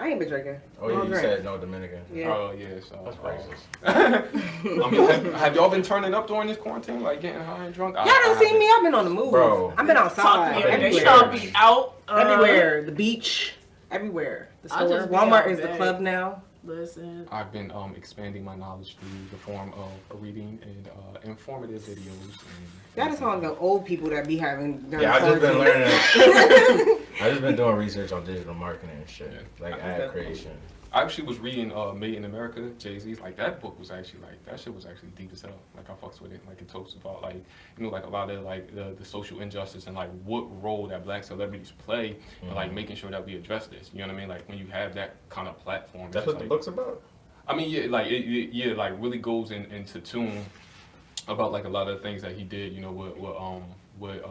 I ain't been drinking. Oh, yeah, you said no Dominican. Yeah. Oh, yeah, so. That's racist. I mean, have y'all been turning up during this quarantine, like getting high and drunk? Y'all done seen me. I've been on the move. Bro. I've been outside. Everywhere. Be out. Everywhere. The beach. Everywhere. The store. Walmart is the club now. Listen. I've been expanding my knowledge through the form of reading and informative videos. That is how the old people that be having. Yeah, I've just been learning. I've just been doing research on digital marketing and shit, like ad creation. I actually was reading Made in America, Jay-Z's. Like, that book was actually, like, that shit was actually deep as hell. Like, I fucks with it. Like, it talks about, like, you know, like, a lot of, like, the social injustice and, like, what role that black celebrities play and, like, making sure that we address this. You know what I mean? Like, when you have that kind of platform. That's what the book's about? I mean, yeah, like, it like, really goes into tune about, like, a lot of the things that he did, you know, with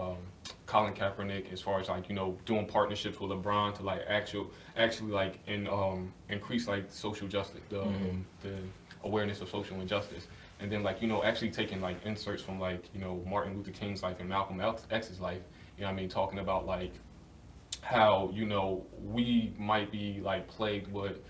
Colin Kaepernick, as far as, like, you know, doing partnerships with LeBron to, like, actually like increase, like, social justice, the awareness of social injustice, and then, like, you know, actually taking, like, inserts from, like, you know, Martin Luther King's life and Malcolm X's life, you know what I mean, talking about, like, how, you know, we might be, like, plagued with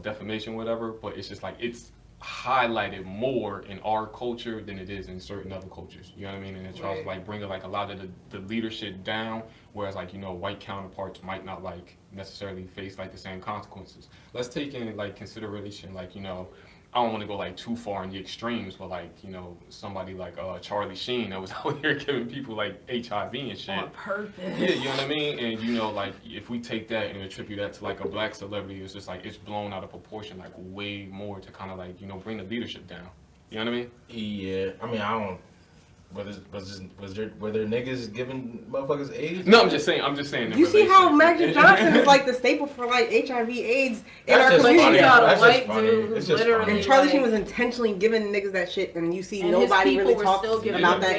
defamation, whatever, but it's just like it's highlighted more in our culture than it is in certain other cultures. You know what I mean? And it tries to, like, bring like a lot of the leadership down, whereas, like, you know, white counterparts might not, like, necessarily face, like, the same consequences. Let's take in, like, consideration, like, you know, I don't want to go, like, too far in the extremes, but, like, you know, somebody like Charlie Sheen that was out here giving people, like, HIV and shit. On purpose. Yeah, you know what I mean? And, you know, like, if we take that and attribute that to, like, a black celebrity, it's just, like, it's blown out of proportion, like, way more to kind of, like, you know, bring the leadership down. You know what I mean? Yeah. I mean, I don't... were there niggas giving motherfuckers AIDS? No, I'm just saying. You see how Magic Johnson is like the staple for, like, HIV/AIDS in our community. That's white dude who's literally. And Charlie Sheen was intentionally giving niggas that shit, and you see nobody really talks about that.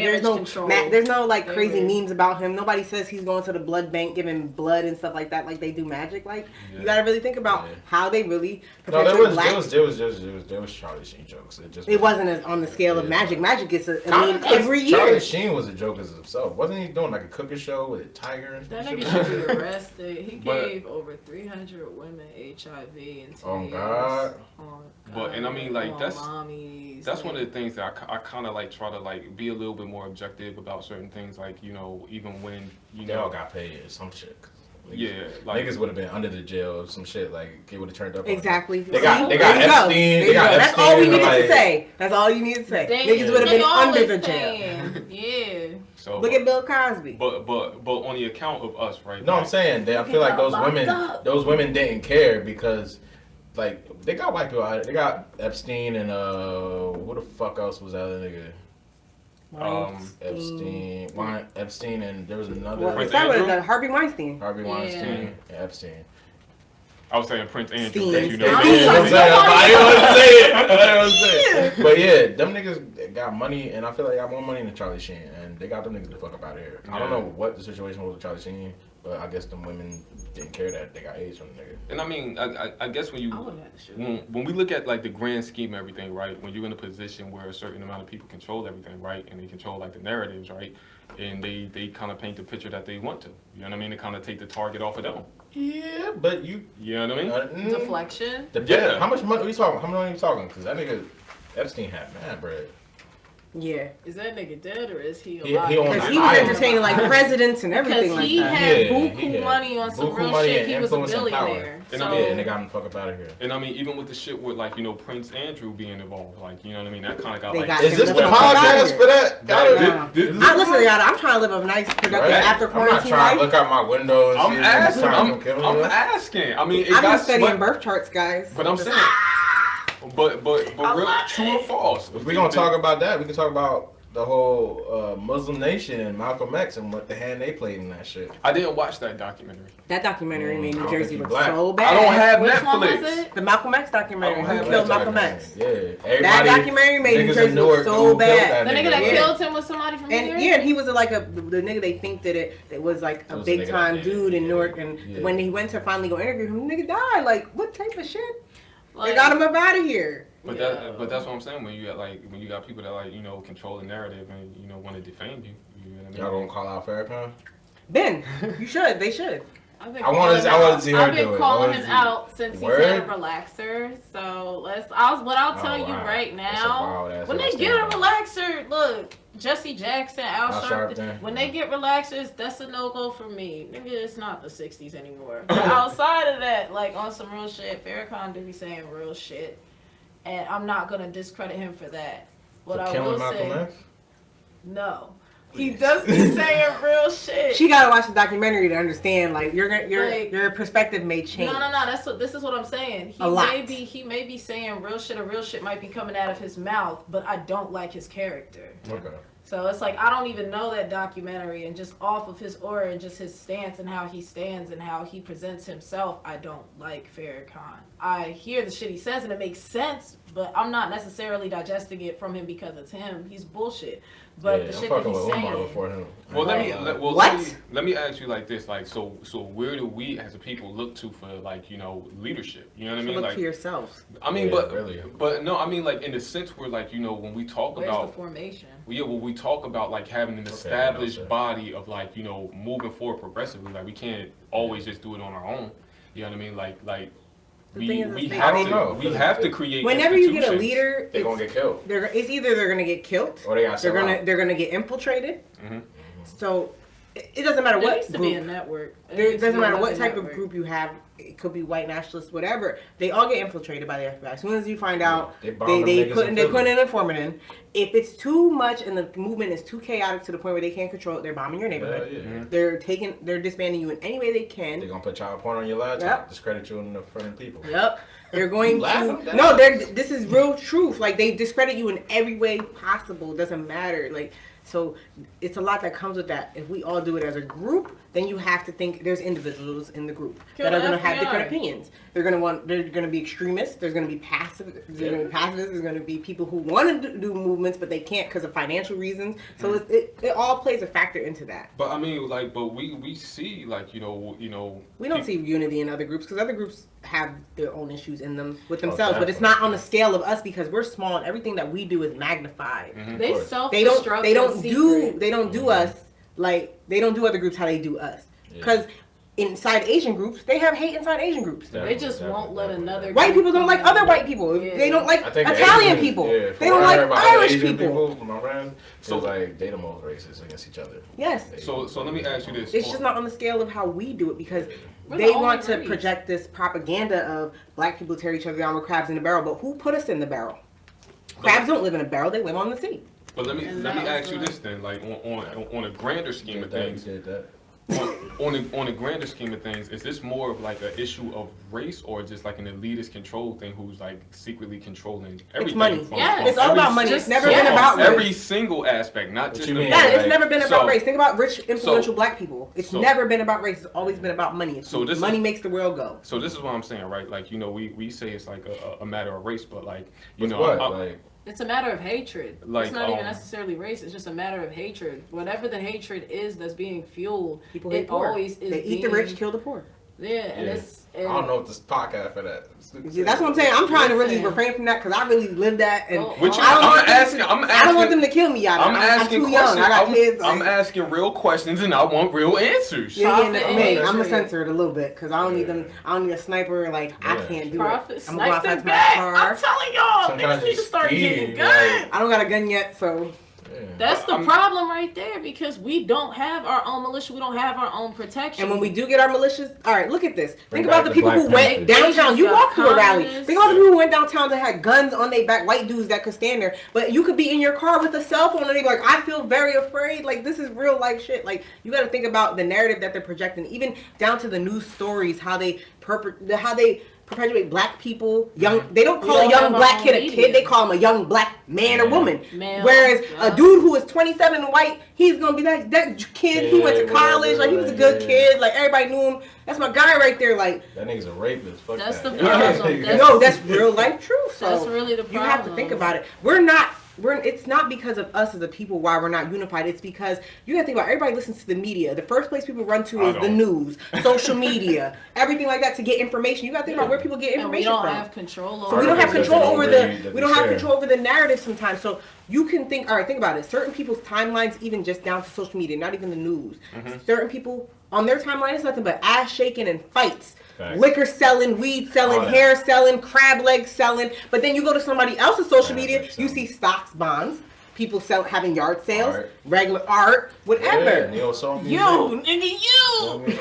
There's no like crazy memes about him. Nobody says he's going to the blood bank giving blood and stuff like that, like they do Magic. Like, you gotta really think about how they really. No, there was Charlie Sheen jokes. It wasn't as on the scale of Magic. Magic gets every year. Charlie Sheen was a joke as himself. Wasn't he doing like a cooking show with a tiger and that nigga should be arrested. He gave over 300 women HIV in 10 years. God. But, and I mean, like, that's one of the things that I kind of, like, try to, like, be a little bit more objective about certain things. Like, you know, even when, you know. They all got paid or some shit. Yeah, like, niggas would have been under the jail or some shit. Like, they would have turned up. Exactly. They got Epstein. They got Epstein. That's all we needed to say. That's all you needed to say. Niggas would have been under the jail. Yeah. So, look at Bill Cosby. But on the account of us, right? No, I'm saying I feel like those women didn't care because, like, they got white people out here. They got Epstein and who the fuck else was that other nigga? Epstein, and there was another. Harvey Weinstein. Harvey Weinstein and Epstein. I was saying Prince Andrew. You know, I didn't say it. But yeah, them niggas got money, and I feel like they got more money than Charlie Sheen, and they got them niggas the fuck up out of here. I don't know what the situation was with Charlie Sheen, but I guess them women didn't care that they got AIDS from the nigga. And I mean, I guess when we look at, like, the grand scheme of everything, right? When you're in a position where a certain amount of people control everything, right? And they control, like, the narratives, right? And they kind of paint the picture that they want to. You know what I mean? They kind of take the target off of them. Yeah, but you know what I mean? Deflection? Yeah. How much money are we talking? How much money are we talking? Because that nigga Epstein had mad bread. Yeah. Is that nigga dead or is he alive? Because he was entertaining, like, presidents and everything like that. Because he had buku money on some real shit. He was a billionaire. And they got him the fuck up out of here. And I mean, even with the shit with, like, you know, Prince Andrew being involved, like, you know what I mean? That kind of got, like... Is this the podcast for that? Listen, Yatta, I'm trying to live a nice, productive after quarantine life. I'm not trying to look out my window and I'm asking. I mean, I've been studying birth charts, guys. But I'm saying... But real, true or false? If we're gonna talk about that, we can talk about the whole Muslim Nation and Malcolm X and what the hand they played in that shit. I didn't watch that documentary. That documentary made New Jersey look so bad. I don't have Netflix. Netflix. One was it? The Malcolm X documentary. Who killed Malcolm X? Yeah. That documentary made New Jersey look so bad. The nigga that killed him was somebody from New York? Yeah, and he was the nigga they think that it was like a big time dude in Newark, and when he went to finally go interview him, the nigga died. Like, what type of shit? They got him up out of here. But that's what I'm saying. When you got people that, like, you know, control the narrative and, you know, want to defame you. You know what I mean? Y'all gonna call out Farrakhan? Ben, you should. They should. I want to see her do it. I've been calling him out since he said relaxer. So I'll tell you right now. When they get a relaxer, look, Jesse Jackson, Al Sharpton, when they get relaxers, that's a no-go for me. Nigga, it's not the 60s anymore. But outside of that, like on some real shit, Farrakhan do be saying real shit. And I'm not going to discredit him for that. What I will say, no. He does be saying real shit. She gotta watch the documentary to understand. Like your perspective may change. No. This is what I'm saying. He may be saying real shit, or real shit might be coming out of his mouth, but I don't like his character. Okay. So it's like I don't even know that documentary, and just off of his aura and just his stance and how he stands and how he presents himself, I don't like Farrakhan. I hear the shit he says and it makes sense, but I'm not necessarily digesting it from him because it's him. He's bullshit. But the shit that he's saying. Well, let me ask you like this, like so where do we as a people look to for like, you know, leadership? You know what I mean? Look like to yourselves. I mean, but no, I mean like in the sense where like, you know, when we talk about the formation. Yeah, when we talk about like having an established body of like, you know, moving forward progressively, like we can't always just do it on our own. You know what I mean? Like we have to create. Whenever you get a leader, they're gonna get killed. It's either they're gonna get killed, or they're gonna get infiltrated. Mm-hmm. So it doesn't matter what group. To be a network. It doesn't matter what type of group you have. It could be white nationalists, whatever. They all get infiltrated by the FBI. As soon as you find out, they put an informant in. If it's too much and the movement is too chaotic to the point where they can't control it, they're bombing your neighborhood. Yeah. They're disbanding you in any way they can. They're gonna put child porn on your laptop, discredit you in front of people. Yep. They're going to this is real truth. Like they discredit you in every way possible. It doesn't matter. Like so it's a lot that comes with that. If we all do it as a group, then you have to think there's individuals in the group that are going to have different opinions. They're going to be extremists. There's going to be passivists. There's going to be people who want to do movements, but they can't because of financial reasons. So it all plays a factor into that. But I mean, like, but we see, like, you know. We don't see unity in other groups because other groups have their own issues in them with themselves, but it's not on the scale of us because we're small and everything that we do is magnified. Mm-hmm. They self-destruct. They don't do us like they don't do other groups how they do us. Because inside Asian groups, they have hate inside Asian groups. They just won't let another. White people don't like other white people. They don't like Italian people. They don't like Irish people. So like they the most racist against each other. Yes. So let me ask you this. It's just not on the scale of how we do it because they want to project this propaganda of black people tear each other down with crabs in the barrel. But who put us in the barrel? Crabs don't live in a barrel. They live on the sea. But let me ask you this then, like on a grander scheme of things. On a grander scheme of things, is this more of like an issue of race or just like an elitist control thing who's like secretly controlling everything? It's money. It's all about money. It's never been about race. Every single aspect, not just it's never been about race. Think about rich, influential black people. It's never been about race. It's always been about money. Money makes the world go. So this is what I'm saying, right? Like, you know, we say it's like a matter of race, but like, you know, it's a matter of hatred. Like, it's not even necessarily race. It's just a matter of hatred. Whatever the hatred is that's being fueled, people hate poor. Always is. They eat the rich, kill the poor. And I don't know if this podcast for that. That's what I'm saying. I'm trying to really refrain from that because I really live that, and I don't want them to kill me. I'm too young. I got kids. I'm asking real questions and I want real answers. I'm gonna censor it a little bit because I don't need them. I don't need a sniper. Like I can't do it. I'm gonna go outside to my car. I'm telling y'all, niggas need to start getting guns. I don't got a gun yet, so. That's the problem right there because we don't have our own militia. We don't have our own protection. And when we do get our militias, all right, look at this. Think about the people who went downtown. You walked through a rally. Think about the people who went downtown that had guns on their back, white dudes that could stand there. But you could be in your car with a cell phone and they be like, I feel very afraid. Like, this is real life shit. Like, you got to think about the narrative that they're projecting, even down to the news stories, how they perpetuate black people, young. They don't call a young black kid a kid. They call him a young black man or woman. Whereas a dude who is 27 and white, he's gonna be that kid. He went to college. Like he was a good kid. Like everybody knew him. That's my guy right there. Like that nigga's a rapist. Fuck that's that. The problem. No, that's real life truth. So that's really the problem. You have to think about it. It's not because of us as a people why we're not unified. It's because you got to think about everybody listens to the media. The first place people run to is the news, social media, everything like that to get information. You got to think about where people get information from. We don't have control over. So we don't have control over the narrative sometimes. So you can think. All right, think about it. Certain people's timelines, even just down to social media, not even the news. Mm-hmm. Certain people On their timeline, it's nothing but ass shaking and fights. Liquor selling, weed selling, hair selling, crab legs selling. But then you go to somebody else's social media, you see stocks, bonds, people having yard sales, regular art, whatever. Yeah,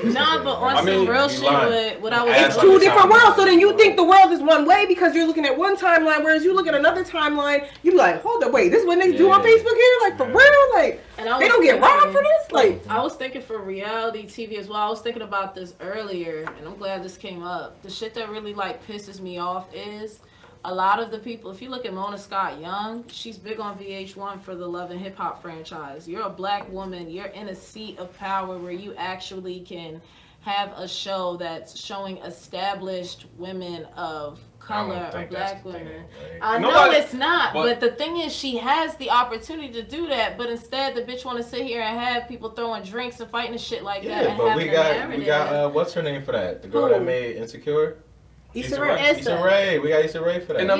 Nah, but on some real shit, what I was it's two different worlds. So then you think the world is one way because you're looking at one timeline, whereas you look at another timeline, you be like, hold up, wait, this is what they do on Facebook here? Like, for real? Like, they don't get robbed for this? Like, I was thinking for reality TV as well. I was thinking about this earlier, and I'm glad this came up. The shit that really, like, pisses me off is a lot of the people, if you look at Mona Scott Young, she's big on VH1 for the Love and Hip Hop franchise. You're a black woman. You're in a seat of power where you actually can have a show that's showing established women of color or black women. I know it's not, but the thing is, she has the opportunity to do that, but instead the bitch want to sit here and have people throwing drinks and fighting and shit like that. And but we got what's her name for that? The girl that made Insecure. Issa Rae. We got Issa Rae for that. And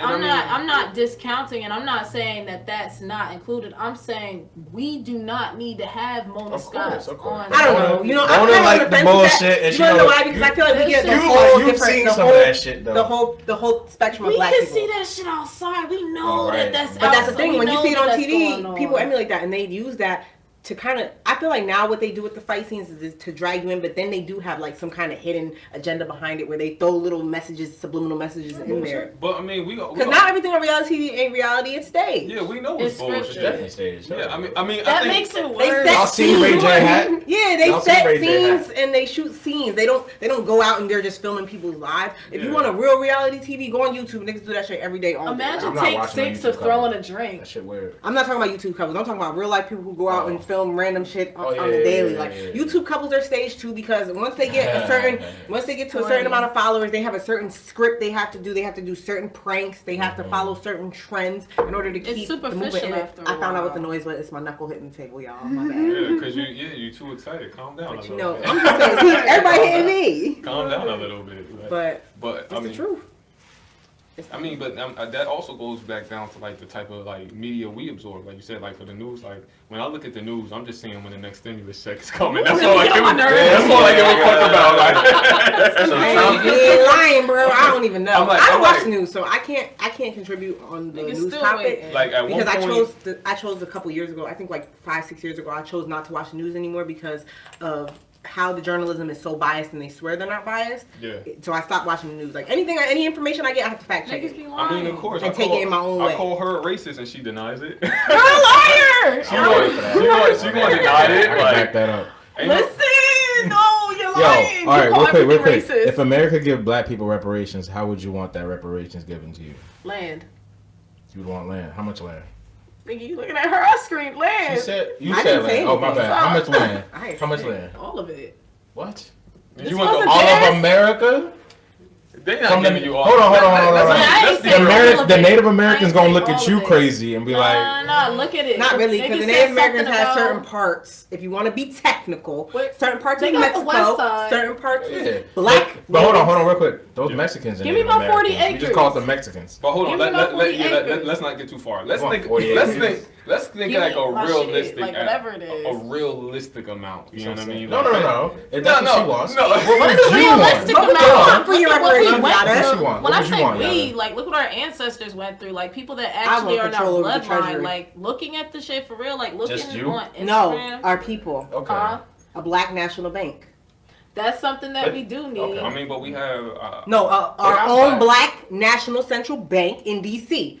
I'm not discounting, and I'm not saying that that's not included. I'm saying we do not need to have Mona Scott on. I don't know. You know, I don't like the bullshit. And you know why? Because I feel like we get the whole different, the whole spectrum of black people. We can see that shit outside. We know that's. But that's the thing. When you see it on TV, people emulate that, and they use that to kind of, I feel like now what they do with the fight scenes is to drag you in, but then they do have like some kind of hidden agenda behind it where they throw little messages, subliminal messages in there. But I mean, because not everything on reality TV ain't reality, it's staged. Yeah, we know it's bullshit. It's definitely staged. Yeah, I mean, that makes it worse. Y'all seen Ray J hat? Yeah, they set scenes and they shoot scenes. They don't go out and they're just filming people's lives. If you want a real reality TV, go on YouTube. Niggas do that shit every day. Imagine take 6 of throwing a drink. That shit weird. I'm not talking about YouTube covers. I'm talking about real life people who go out and film random shit on the daily. YouTube couples are staged too, because once they get to a certain amount of followers, they have a certain script they have to do. They have to do certain pranks. They have to follow certain trends in order to keep the movement in it. I found out what the noise was. It's my knuckle hitting the table, y'all. My bad. Yeah, because you too excited. Calm down. But I'm just saying, everybody hitting me. Calm down a little bit. But it's the truth. I mean, but that also goes back down to like the type of like media we absorb. Like you said, like for the news, like when I look at the news, I'm just seeing when the next stimulus check is coming. That's all I give a fuck about. Like, you ain't lying, bro. I don't even know. I don't watch the news, so I can't contribute on the news topic. Like at because one point, I chose a couple years ago. I think like 5-6 years ago, I chose not to watch the news anymore because of how the journalism is so biased, and they swear they're not biased. Yeah. So I stopped watching the news. Like any information I get, I have to fact check it. I mean, of course. And take it in my own way. I call her a racist, and she denies it. You're a liar. She gonna deny it. I can back that up. Listen, no, you're lying. All right, real quick. If America give black people reparations, how would you want that reparations given to you? Land. You would want land. How much land? Nigga, you looking at her screen, land. You said land. Oh, my bad. How much land? How much land? All of it. What? You want all of America? They not giving you all. Hold on. The Native Americans gonna look at you crazy and be like, no, look at it. Not really, because the Native Americans have certain parts. If you want to be technical, certain parts of Mexico, certain parts black. But hold on, real quick. Those Mexicans. Give me about 40 acres. We just call it the Mexicans. But hold on, let's not get too far. Let's think like a realistic, like whatever it is, a realistic amount. You know what I mean? No. That's what she wants. What is a realistic amount? For your reparations, when I say we, like, look what our ancestors went through. Like, people that actually are in our bloodline. Like, looking at the shit for real. Like, looking on Instagram. No, our people. Okay. A black national bank. That's something that we do need. Okay. I mean, but we have our own black national central bank in D.C.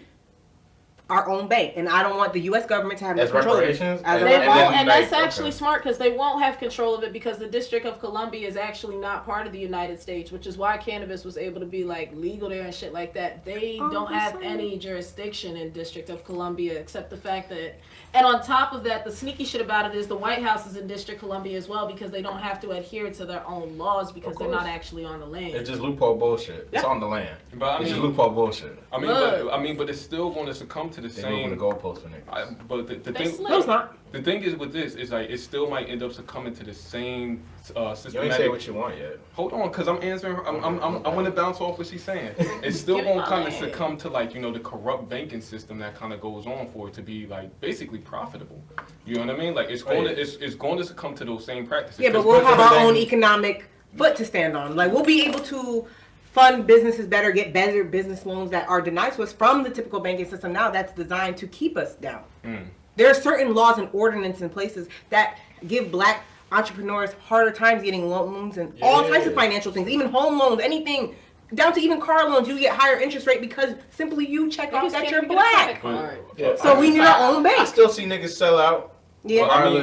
Our own bank, and I don't want the U.S. government to have no control of it. And that's actually smart, because they won't have control of it, because the District of Columbia is actually not part of the United States, which is why cannabis was able to be like legal there and shit like that. They don't have any jurisdiction in District of Columbia, except the fact that, and on top of that, the sneaky shit about it is the White House is in District Columbia as well, because they don't have to adhere to their own laws, because they're not actually on the land. It's just loophole bullshit. It's on the land. But it's just loophole bullshit. But it's still going to succumb to to the They same. moving the goalposts for niggas. But the thing, no, it's not. The thing is with this is like it still might end up succumbing to the same systematic. You ain't say what you want yet. Hold on, cause I'm answering. I want to bounce off what she's saying. It's still gonna kind of succumb to like the corrupt banking system that kind of goes on for it to be like basically profitable. You know what I mean? Like it's going to succumb to those same practices. Yeah, but we'll have our own economic foot to stand on. Like we'll be able to fund businesses better, get better business loans that are denied to us from the typical banking system now that's designed to keep us down. There are certain laws and ordinances in places that give black entrepreneurs harder times getting loans and all types of financial things, even home loans, anything, down to even car loans. You get higher interest rate because simply you check off that you're black. So we need our own bank. I still see niggas sell out. Yeah,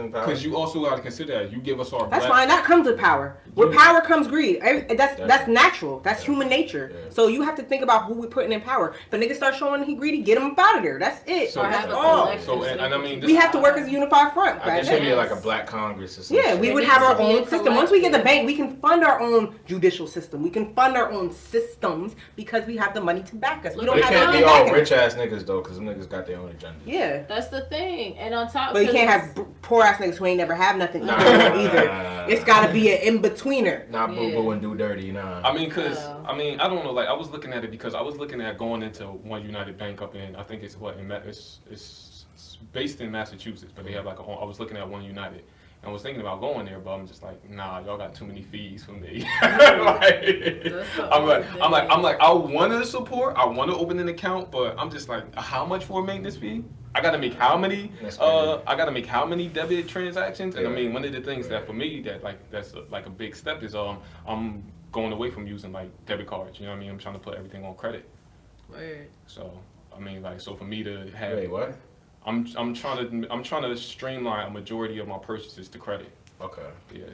because you also got to consider that you give us our. That's fine. That comes with power. With power comes greed. That's natural. That's human nature. Yeah. So you have to think about who we're putting in power. If a nigga start showing he greedy, get him up out of there. that's it. So that's all. So and I mean, we have to work as a unified front. I guess we need like a black Congress or something. Yeah, we would have our own system. Once we get the bank, we can fund our own judicial system. We can fund our own systems because we have the money to back us. We don't have can't be all rich ass niggas though, because them niggas got their own agenda. Yeah, that's the thing. And on top, but you can't have poor ass niggas who ain't never have nothing either. It's gotta be an in-betweener. Not boo-boo and do dirty, nah. I mean, I don't know, like, I was looking at it because I was looking at going into One United Bank up in, I think it's it's based in Massachusetts, but they have like I was looking at One United. And I was thinking about going there, but I'm just like, nah, y'all got too many fees for me. I'm like, I want to support, I want to open an account, but I'm just like, how much for a maintenance fee? I gotta make how many? Debit transactions? And I mean, one of the things that for me that's like a big step is I'm going away from using like debit cards. You know what I mean? I'm trying to put everything on credit. Weird. So I mean, like, so for me to have. Wait, what? I'm trying to streamline a majority of my purchases to credit. Okay. Yeah,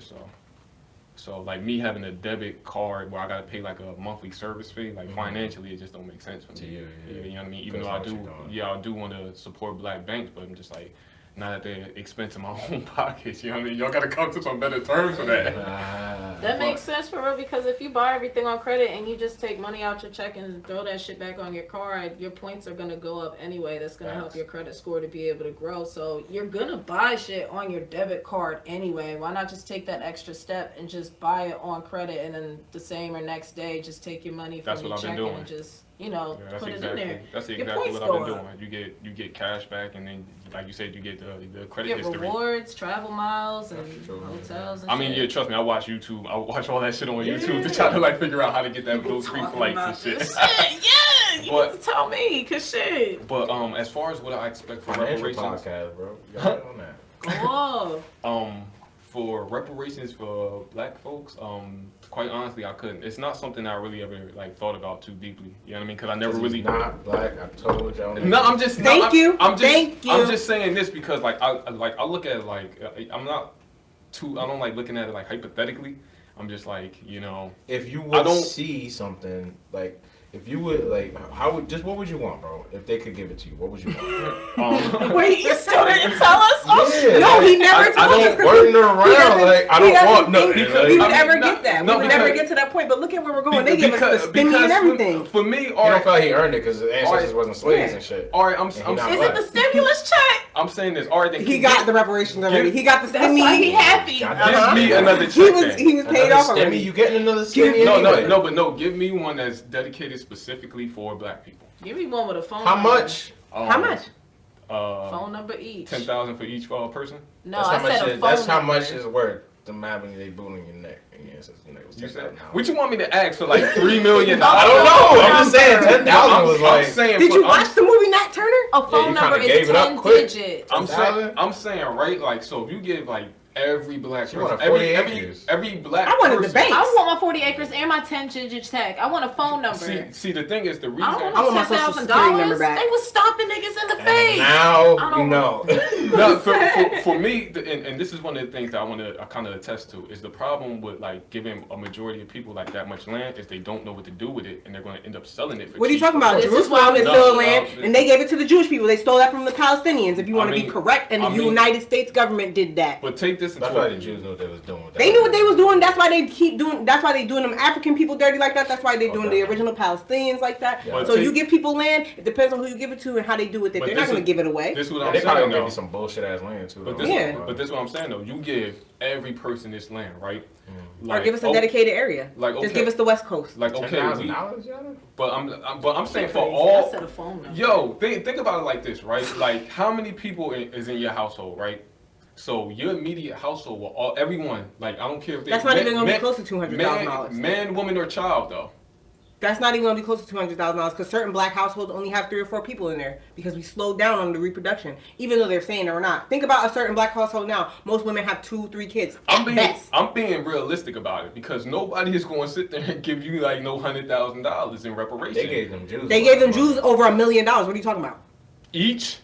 so like me having a debit card where I gotta pay like a monthly service fee, like financially it just don't make sense for me. You know what I mean? Even though I do want to support black banks, but I'm just like, not at the expense of my own pockets. You know what I mean? Y'all gotta come to some better terms for that. That makes sense for real, because if you buy everything on credit and you just take money out your check and throw that shit back on your card, your points are gonna go up anyway. That's gonna help your credit score to be able to grow. So you're gonna buy shit on your debit card anyway. Why not just take that extra step and just buy it on credit, and then the same or next day just take your money from your check and just put it in there. That's exactly what I've been doing. You get cash back, and then like you said, you get the credit history. Rewards, travel miles, and hotels. And I mean, yeah, trust me, I watch YouTube. I watch all that shit on YouTube to try to like figure out how to get those free flights and shit. Yeah, you need to tell me, cause shit. But as far as what I expect for reparations, podcast, bro. You got on that. Whoa. For reparations for black folks, quite honestly, I couldn't. It's not something I really ever like thought about too deeply. You know what I mean? Because I never really. Not black. I told y'all. No, I'm just. Thank you. I'm just saying this because I look at it like I don't like looking at it like hypothetically. I'm just like, If you would see something like. If you would what would you want, bro? If they could give it to you, what would you want? Wait, you still didn't tell us? Yeah, no, he never told us. I don't work around like I don't want nothing. We would never get that. We would never get to that point. But look at where we're going. They give us the stimmy and everything. For me, I don't feel like he earned it because his ancestors wasn't slaves and shit. All right, is it the stimulus check? I'm saying this. All right, then he got the reparations already. He got the stimmy. He happy. Give me another check. He was paid off already. You getting another stimmy? No. Give me one that's dedicated specifically for black people. Give me one with a phone. How much? How much? Phone number each. 10,000 for each person. No, I said a phone. That's how much is worth. Them having they boot in your neck. You said, what you want me to ask for like $3 million? I don't know. I'm just saying 10,000 was like. Did you watch the movie Nat Turner? A phone number is 10 digits. I'm saying right, like, so if you give like every black person, every black I wanted the bank. I want my 40 acres and my 10-digit tag. I want a phone number. See, the thing is, the reason I want my social security number back. They was stomping niggas in the face. Now you know. No, for me, and this is one of the things that I kind of attest to, is the problem with like giving a majority of people like that much land is they don't know what to do with it, and they're going to end up selling it for What are you talking about? Jerusalem is still land, and they gave it to the Jewish people. They stole that from the Palestinians. If you want to be correct, and the United States government did that. But take this just that's why the Jews knew what they was doing. They knew what they was doing. That's why they keep doing. That's why they doing them African people dirty like that. That's why they doing the original Palestinians like that. Yeah. So you give people land. It depends on who you give it to and how they do with it. They're not going to give it away. This is what I'm saying. They probably give you some bullshit ass land too. But this is what I'm saying though. You give every person this land, right? Like, or give us a dedicated area. Like just give us the West Coast. Like okay, but I'm saying for all. Yo, think about it like this, right? Like how many people is in your household, right? So your immediate household will everyone, like I don't care if they. That's not even gonna be close to $200,000. Man, woman, or child though. That's not even gonna be close to $200,000 because certain black households only have 3 or 4 people in there because we slowed down on the reproduction, even though they're saying it or not. Think about a certain black household now. Most women have 2, 3 kids. I'm being realistic about it because nobody is going to sit there and give you like no $100,000 in reparations. They gave them Jews. They gave them Jews over $1 million. What are you talking about? Each.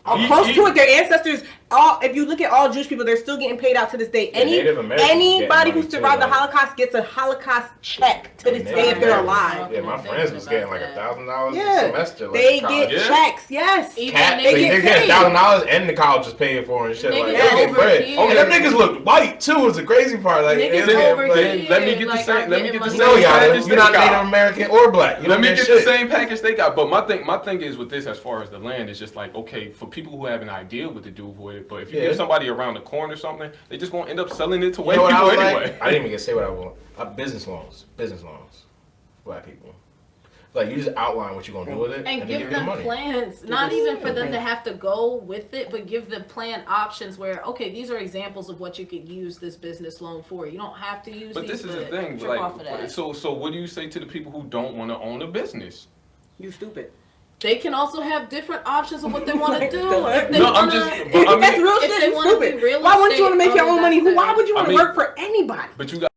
Close to it. Their ancestors. If you look at all Jewish people, they're still getting paid out to this day. Anybody who survived the Holocaust gets a Holocaust check to this day if they're alive. Yeah, my friends was getting like $1,000 a semester. Like they get checks. Yes, they get $1,000 and the college is paying for and shit. Like they get bread. And them niggas look white too. Is the crazy part. Like let me get the same. Let me get the same. No, you're not Native American or black. Let me get the same package they got. But my thing is with this, as far as the land, is just like okay for people who have an idea what to do with it. But if you give somebody around the corner or something, they just won't end up selling it to white people anyway. Like? I didn't even get to say what I want. Business loans, black people. Like you just outline what you're gonna do with it, and give them plans. Not even for them to have to go with it, but give them plan options where okay, these are examples of what you could use this business loan for. You don't have to use. But this is the thing. Like, so what do you say to the people who don't want to own a business? You stupid. They can also have different options of what they want to do. That's real shit. Stupid. Why wouldn't you want to make your own money? Why would you want to work for anybody? But you got.